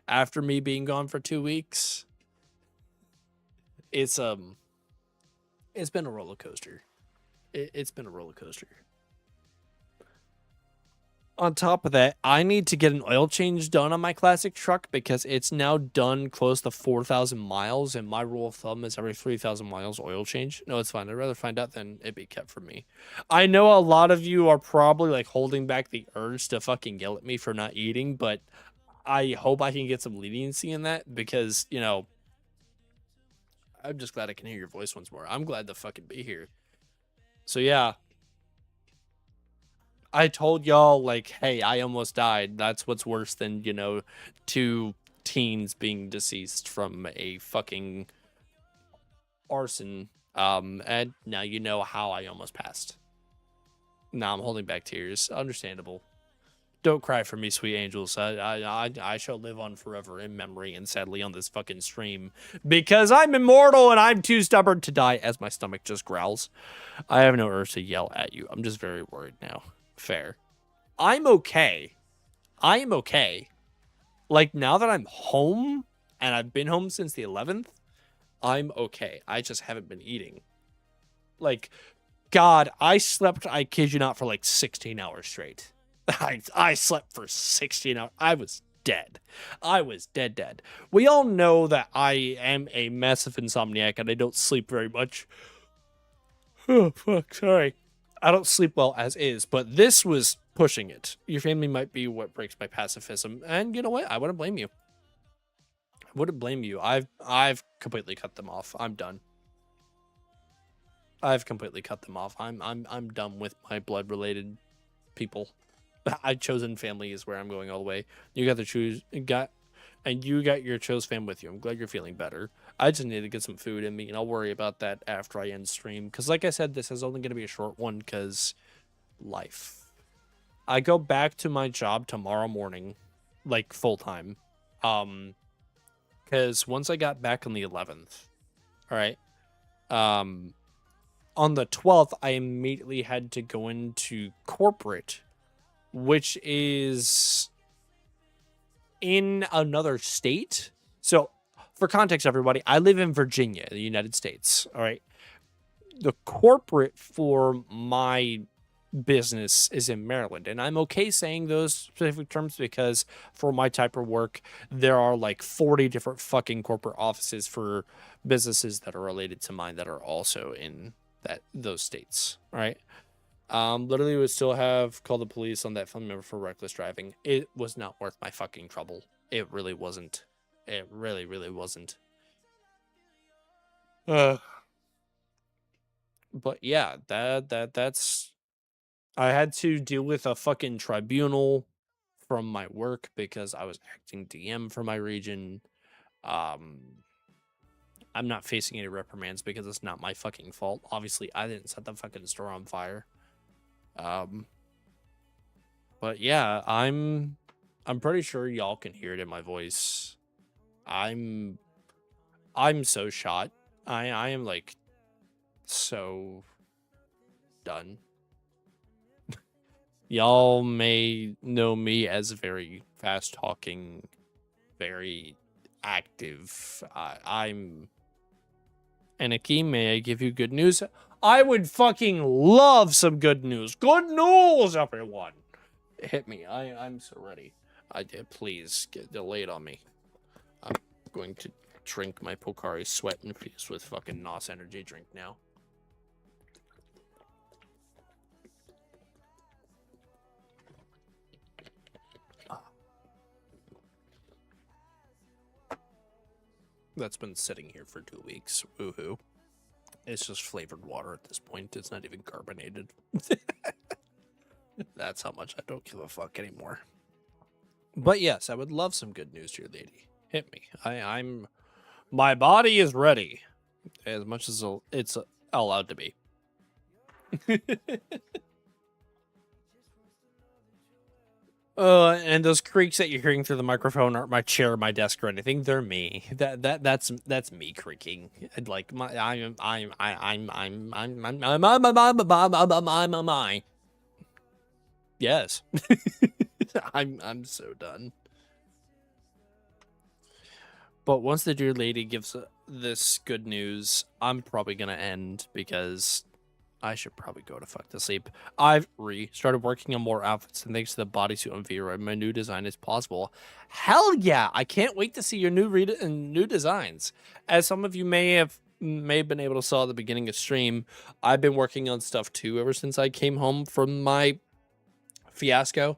Speaker 2: after me being gone for 2 weeks. It's been a roller coaster. It's been a roller coaster. On top of that, I need to get an oil change done on my classic truck because it's now done close to 4,000 miles, and my rule of thumb is every 3,000 miles oil change. No, it's fine. I'd rather find out than it be kept from me. I know a lot of you are probably like holding back the urge to fucking yell at me for not eating, but I hope I can get some leniency in that because, you know, I'm just glad I can hear your voice once more. I'm glad to fucking be here. So yeah, I told y'all, like, hey, I almost died. That's what's worse than, you know, 2 teens being deceased from a fucking arson. And now you know how I almost passed. Now I'm holding back tears. Understandable. Don't cry for me, sweet angels. I shall live on forever in memory and sadly on this fucking stream because I'm immortal and I'm too stubborn to die as my stomach just growls. I have no urge to yell at you. I'm just very worried now. Fair. I'm okay. I am okay. Like, now that I'm home, and I've been home since the 11th, I'm okay. I just haven't been eating. Like, God, I slept, I kid you not, for like 16 hours straight. I slept for 16 hours. I was dead. I was dead. We all know that I am a massive insomniac, and I don't sleep very much. Oh, fuck, sorry. I don't sleep well as is, but this was pushing it. Your family might be what breaks my pacifism, and you know what? I wouldn't blame you. I wouldn't blame you. I've completely cut them off. I'm done. I've completely cut them off. I'm done with my blood related people. I've chosen family is where I'm going all the way. You got to choose and you got your chose fam with you. I'm glad you're feeling better. I just need to get some food in me, and I'll worry about that after I end stream. Because like I said, this is only going to be a short one because life. I go back to my job tomorrow morning, like full-time. Because once I got back on the 11th, all right, on the 12th, I immediately had to go into corporate, which is in another state. So, for context, everybody, I live in Virginia, the United States. All right. The corporate for my business is in Maryland, and I'm okay saying those specific terms because for my type of work, there are like 40 different fucking corporate offices for businesses that are related to mine that are also in those states. All right. Literally would still have called the police on that family member for reckless driving. It was not worth my fucking trouble. It really wasn't. It really, really wasn't. But yeah, that's I had to deal with a fucking tribunal from my work because I was acting DM for my region. I'm not facing any reprimands because it's not my fucking fault. Obviously, I didn't set the fucking store on fire. But yeah, I'm pretty sure y'all can hear it in my voice. I'm so shot. I am like so done. Y'all may know me as very fast talking, very active. I'm Anarchy. May I give you good news? I would fucking love some good news. Good news, everyone. Hit me. I'm so ready. Please lay it on me. I'm going to drink my Pocari Sweat infused with fucking NOS energy drink now. That's been sitting here for 2 weeks. Woohoo. It's just flavored water at this point. It's not even carbonated. That's how much I don't give a fuck anymore. But yes, I would love some good news, dear lady. Hit me. I'm my body is ready. As much as it's allowed to be. And those creaks that you're hearing through the microphone aren't my chair, my desk, or anything. They're me. That's me creaking. Like I'm yes. I'm so done. But once the dear lady gives this good news, I'm probably gonna end because I should probably go to fuck to sleep. I've started working on more outfits, and thanks to the bodysuit on Vera, my new design is plausible. Hell yeah! I can't wait to see your new designs. As some of you may have been able to saw at the beginning of stream, I've been working on stuff too ever since I came home from my fiasco.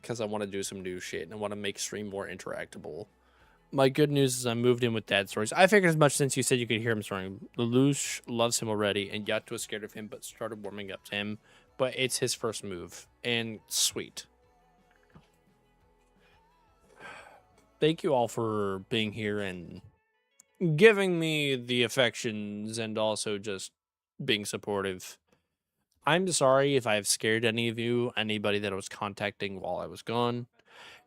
Speaker 2: Because I want to do some new shit and I want to make stream more interactable. My good news is I moved in with dad stories. I figured as much since you said you could hear him snoring. Lelouch loves him already, and Yacht was scared of him, but started warming up to him. But it's his first move, and sweet. Thank you all for being here and giving me the affections and also just being supportive. I'm sorry if I've scared any of you, anybody that I was contacting while I was gone.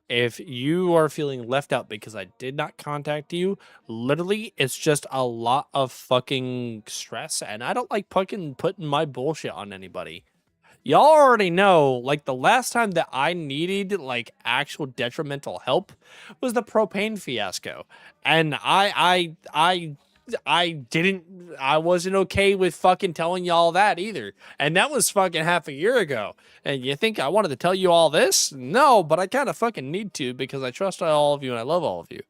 Speaker 2: If you are feeling left out because I did not contact you, literally, it's just a lot of fucking stress, and I don't like fucking putting my bullshit on anybody. Y'all already know, like, the last time that I needed, like, actual detrimental help was the propane fiasco. And I wasn't okay with fucking telling y'all that either. And that was fucking half a year ago. And you think I wanted to tell you all this? No, but I kind of fucking need to because I trust all of you and I love all of you.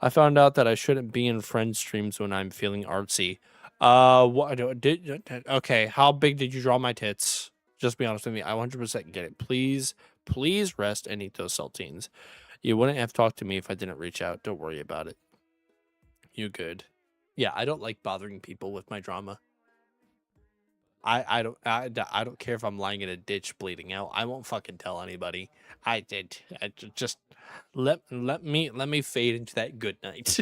Speaker 2: I found out that I shouldn't be in friend streams when I'm feeling artsy. Okay, how big did you draw my tits? Just be honest with me. I 100% get it. Please rest and eat those saltines. You wouldn't have talked to me if I didn't reach out. Don't worry about it. You good. Yeah, I don't like bothering people with my drama. I don't care if I'm lying in a ditch bleeding out. I won't fucking tell anybody. Just let me fade into that good night.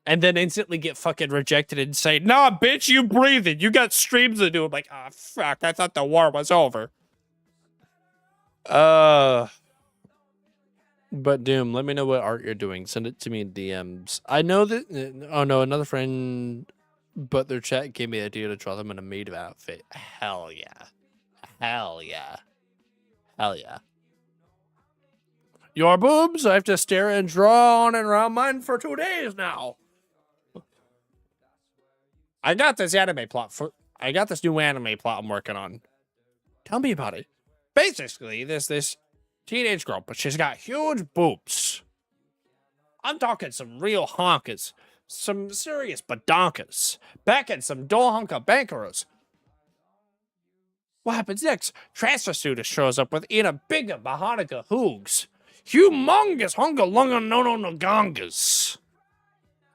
Speaker 2: And then instantly get fucking rejected and say, "Nah, bitch, you breathing. You got streams to do." I'm like, "Ah, fuck, I thought the war was over." But Doom, let me know what art you're doing. Send it to me in DMs. I know that. Oh no, another friend, but their chat gave me the idea to draw them in a maid outfit. Hell yeah, hell yeah. Hell yeah. Your boobs, I have to stare and draw on and around mine for 2 days now. I got this new anime plot I'm working on. Tell me about it. Basically, there's this teenage girl, but she's got huge boobs. I'm talking some real honkers. Some serious badonkers. Back in some dohonka bankeros. What happens next? Transfer student shows up with in a bigger bahonica hoogs. Humongous hunga lunga no no no gongas.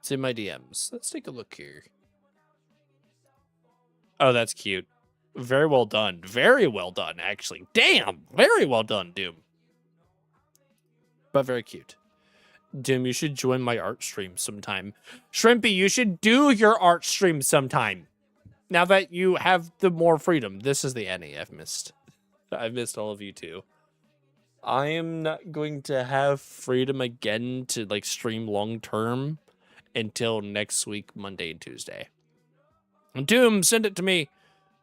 Speaker 2: It's in my DMs. Let's take a look here. Oh, that's cute. Very well done. Very well done, actually. Damn! Very well done, Doom. But very cute. Doom, you should join my art stream sometime. Shrimpy, you should do your art stream sometime. Now that you have the more freedom. This is the Annie I've missed. I've missed all of you too. I am not going to have freedom again to like stream long term until next week, Monday and Tuesday. Doom, send it to me.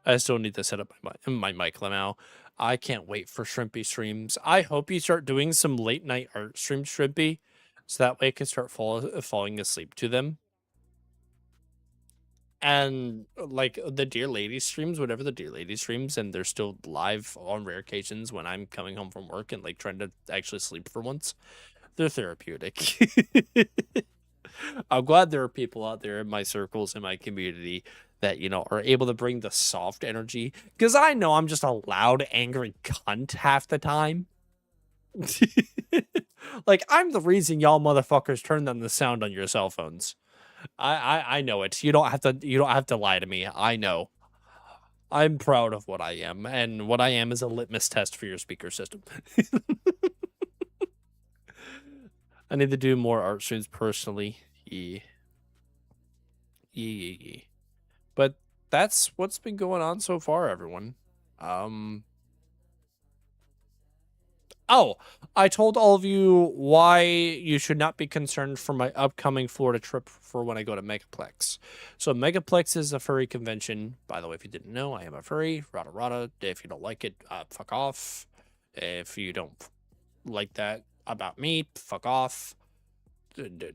Speaker 2: I still need to set up my mic now. I can't wait for Shrimpy streams. I hope you start doing some late night art streams, Shrimpy, so that way I can start falling asleep to them. And like the Dear Lady streams, whatever the Dear Lady streams, and they're still live on rare occasions when I'm coming home from work and like trying to actually sleep for once. They're therapeutic. I'm glad there are people out there in my circles, in my community, that, you know, are able to bring the soft energy. Because I know I'm just a loud, angry cunt half the time. Like, I'm the reason y'all motherfuckers turned on the sound on your cell phones. I know it. You don't have to lie to me. I know. I'm proud of what I am, and what I am is a litmus test for your speaker system. I need to do more art streams personally. Yeah. But that's what's been going on so far, everyone. Oh, I told all of you why you should not be concerned for my upcoming Florida trip for when I go to Megaplex. So Megaplex is a furry convention. By the way, if you didn't know, I am a furry. Rada rada. If you don't like it, fuck off. If you don't like that about me, fuck off. Rada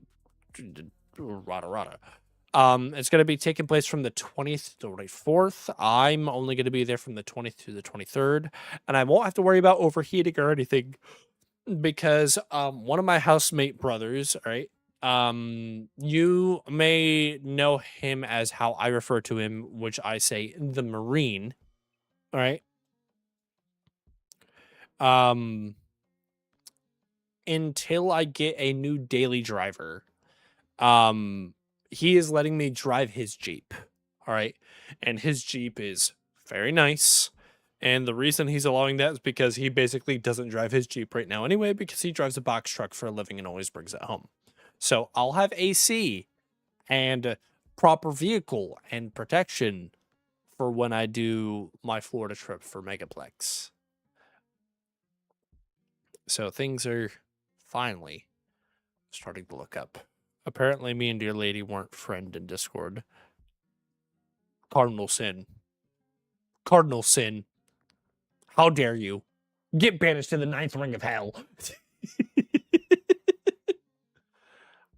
Speaker 2: rada. It's going to be taking place from the 20th to the 24th. I'm only going to be there from the 20th to the 23rd, and I won't have to worry about overheating or anything because one of my housemate brothers, right? You may know him as how I refer to him, which I say the Marine, all right? Until I get a new daily driver, he is letting me drive his Jeep. All right. And his Jeep is very nice. And the reason he's allowing that is because he basically doesn't drive his Jeep right now anyway, because he drives a box truck for a living and always brings it home. So I'll have AC and proper vehicle and protection for when I do my Florida trip for Megaplex. So things are finally starting to look up. Apparently, me and Dear Lady weren't friend in Discord. Cardinal sin. Cardinal sin. How dare you? Get banished to the 9th ring of hell.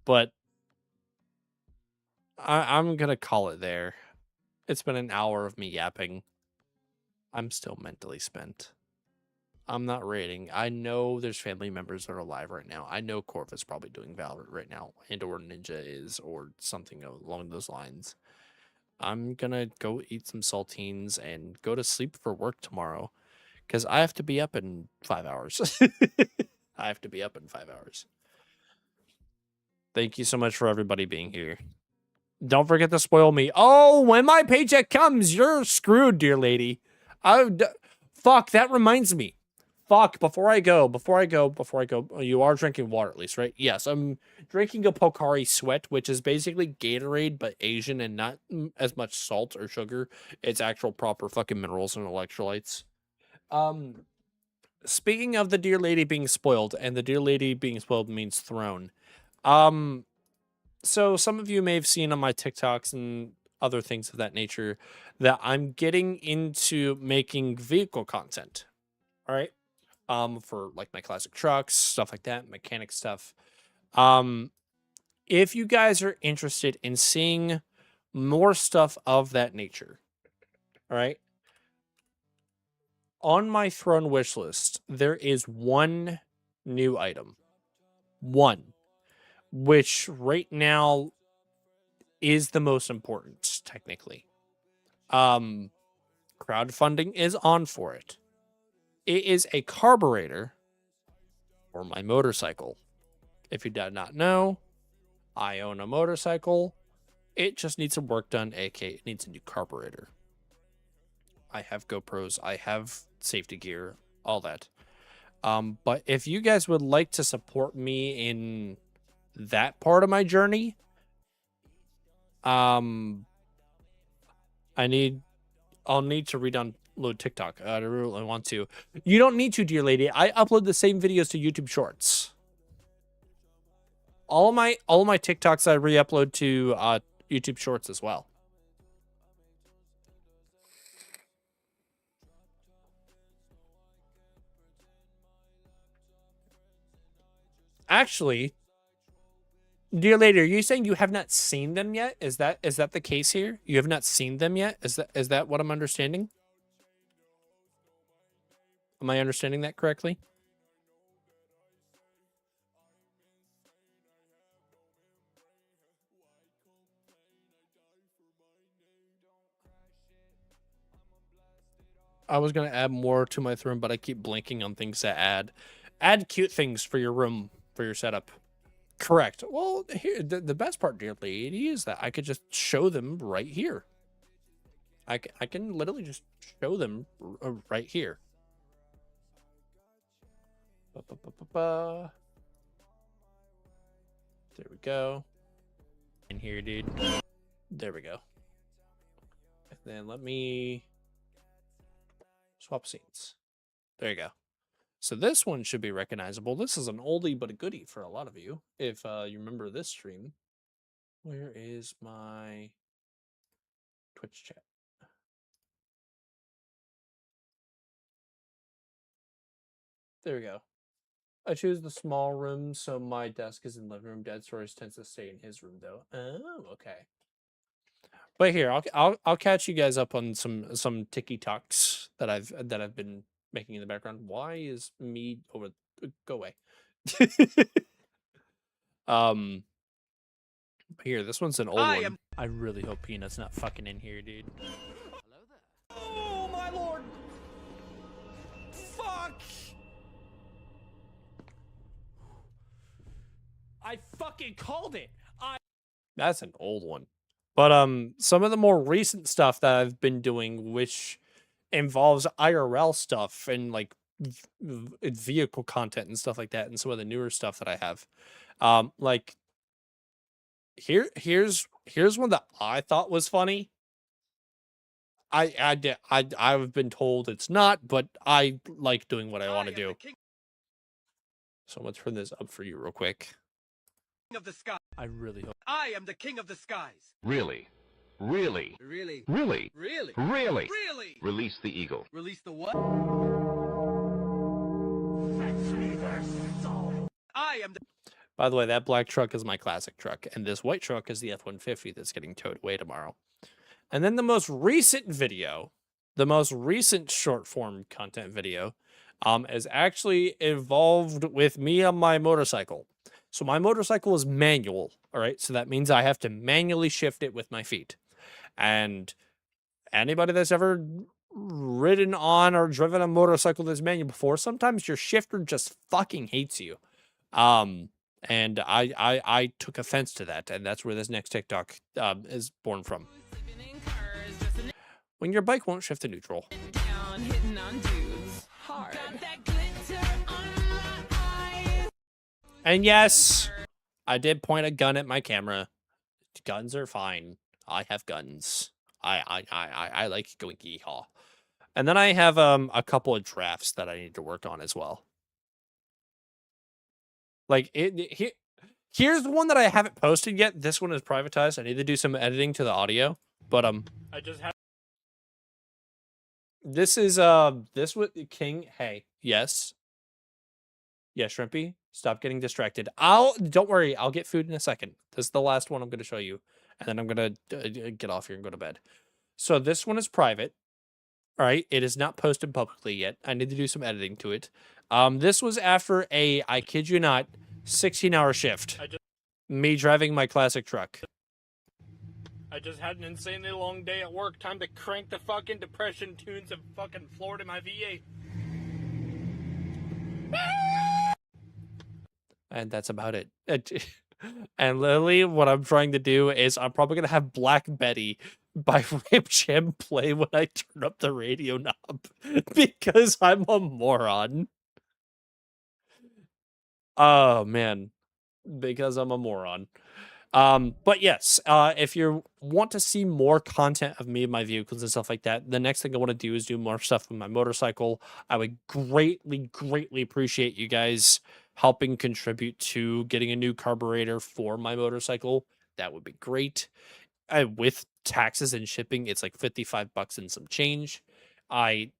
Speaker 2: But I'm gonna call it there. It's been an hour of me yapping. I'm still mentally spent. I'm not raiding. I know there's family members that are alive right now. I know Corvus probably doing Valorant right now, and or Ninja is, or something along those lines. I'm gonna go eat some saltines and go to sleep for work tomorrow, because I have to be up in 5 hours. I have to be up in 5 hours. Thank you so much for everybody being here. Don't forget to spoil me. Oh, when my paycheck comes, you're screwed, Dear Lady. Fuck, that reminds me. Fuck, before I go, you are drinking water at least, right? Yes, I'm drinking a Pocari Sweat, which is basically Gatorade, but Asian and not as much salt or sugar. It's actual proper fucking minerals and electrolytes. Speaking of the Dear Lady being spoiled, and the Dear Lady being spoiled means throne. So some of you may have seen on my TikToks and other things of that nature that I'm getting into making vehicle content. All right. for like my classic trucks, stuff like that, mechanic stuff. If you guys are interested in seeing more stuff of that nature, all right, on my throne wish list, there is one new item. One, which right now is the most important, technically. Crowdfunding is on for it. It is a carburetor for my motorcycle. If you did not know, I own a motorcycle. It just needs some work done, aka it needs a new carburetor. I have GoPros, I have safety gear, all that. But if you guys would like to support me in that part of my journey, I'll need to re-download TikTok. I really want to. You don't need to, dear lady. I upload the same videos to YouTube Shorts. All of my TikToks I re-upload to YouTube Shorts as well. Actually, dear lady, are you saying you have not seen them yet? Is that the case here? You have not seen them yet? Is that what I'm understanding? Am I understanding that correctly? I was gonna add more to my throne, but I keep blinking on things to add. Add cute things for your room, for your setup. Correct. Well, here the best part, dear lady, is that I could just show them right here. I can literally just show them right here. There we go. In here, dude. There we go. And then let me swap scenes. There you go. So this one should be recognizable. This is an oldie but a goodie for a lot of you. If you remember this stream. Where is my Twitch chat? There we go. I choose the small room, so my desk is in the living room. Dad storage tends to stay in his room, though. Oh, okay. But here, I'll catch you guys up on some TikToks that I've been making in the background. Why is me over? Go away. Here, this one's an old one. I really hope Peanut's not fucking in here, dude.
Speaker 1: Hello there.
Speaker 2: Oh my lord! Fuck! I fucking called it. That's an old one. But some of the more recent stuff that I've been doing, which involves IRL stuff and like vehicle content and stuff like that, and some of the newer stuff that I have, like here's one that I thought was funny. I've been told it's not, but I like doing what I want to do. So I'm gonna turn this up for you real quick.
Speaker 3: Of the sky.
Speaker 2: I really hope.
Speaker 3: I am the king of the skies.
Speaker 4: Really? Really?
Speaker 3: Really?
Speaker 4: Really?
Speaker 3: Really?
Speaker 4: Really?
Speaker 3: Really?
Speaker 4: Release the eagle.
Speaker 3: Release the what? I am the...
Speaker 2: By the way, that black truck is my classic truck, and this white truck is the F-150 that's getting towed away tomorrow. And then the most recent video, the most recent short form content video, is actually involved with me on my motorcycle. So my motorcycle is manual, all right? So that means I have to manually shift it with my feet. And anybody that's ever ridden on or driven a motorcycle that's manual before, sometimes your shifter just fucking hates you. And I took offense to that, and that's where this next TikTok is born from. When your bike won't shift to neutral. And yes, I did point a gun at my camera. Guns are fine. I have guns. I like going yeehaw. And then I have a couple of drafts that I need to work on as well. Like here's the one that I haven't posted yet. This one is privatized. I need to do some editing to the audio, but I just have. This is this with King. Hey, yes, Yeah, Shrimpy, stop getting distracted. Don't worry, I'll get food in a second. This is the last one I'm going to show you, and then I'm going to get off here and go to bed. So this one is private. All right, it is not posted publicly yet. I need to do some editing to it. This was after I kid you not, 16-hour shift. Me driving my classic truck. I just had an insanely long day at work. Time to crank the fucking depression tunes of fucking Florida my V8. And that's about it. And literally what I'm trying to do is I'm probably going to have Black Betty by Ramp Jam play when I turn up the radio knob because I'm a moron. Oh, man. Because I'm a moron. But yes, if you want to see more content of me and my vehicles and stuff like that, the next thing I want to do is do more stuff with my motorcycle. I would greatly, greatly appreciate you guys helping contribute to getting a new carburetor for my motorcycle. That would be great. With taxes and shipping, it's like $55 and some change. I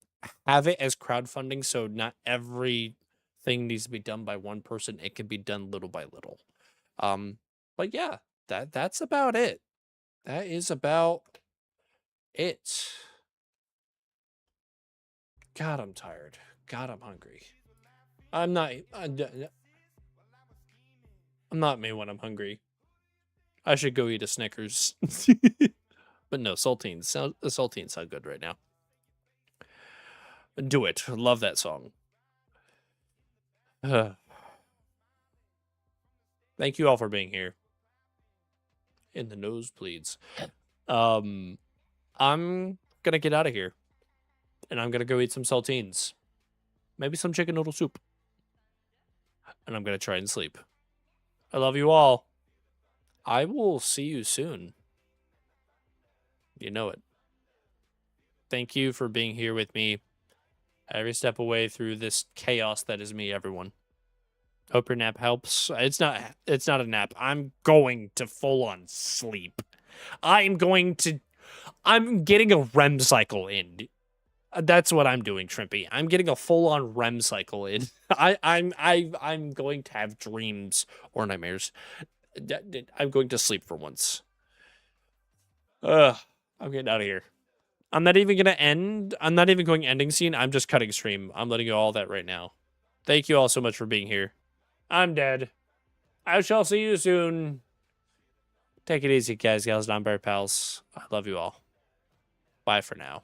Speaker 2: have it as crowdfunding, so not everything needs to be done by one person. It can be done little by little. But yeah, that's about it. That is about it. God, I'm tired. God, I'm hungry. I'm not me when I'm hungry. I should go eat a Snickers. But no, saltines. Saltines sound good right now. Do it. Love that song. Thank you all for being here. In the nosebleeds. I'm gonna get out of here. And I'm gonna go eat some saltines. Maybe some chicken noodle soup. And I'm gonna try and sleep. I love you all. I will see you soon. You know it. Thank you for being here with me every step away through this chaos that is me, everyone. Hope your nap helps. It's not a nap. I'm going to full on sleep. I'm getting a REM cycle in. That's what I'm doing, Shrimpy. I'm getting a full on REM cycle in. I'm going to have dreams or nightmares. I'm going to sleep for once. I'm getting out of here. I'm not even going ending scene. I'm just cutting stream. I'm letting you all that right now. Thank you all so much for being here. I'm dead. I shall see you soon. Take it easy, guys, gals, non-bear pals. I love you all. Bye for now.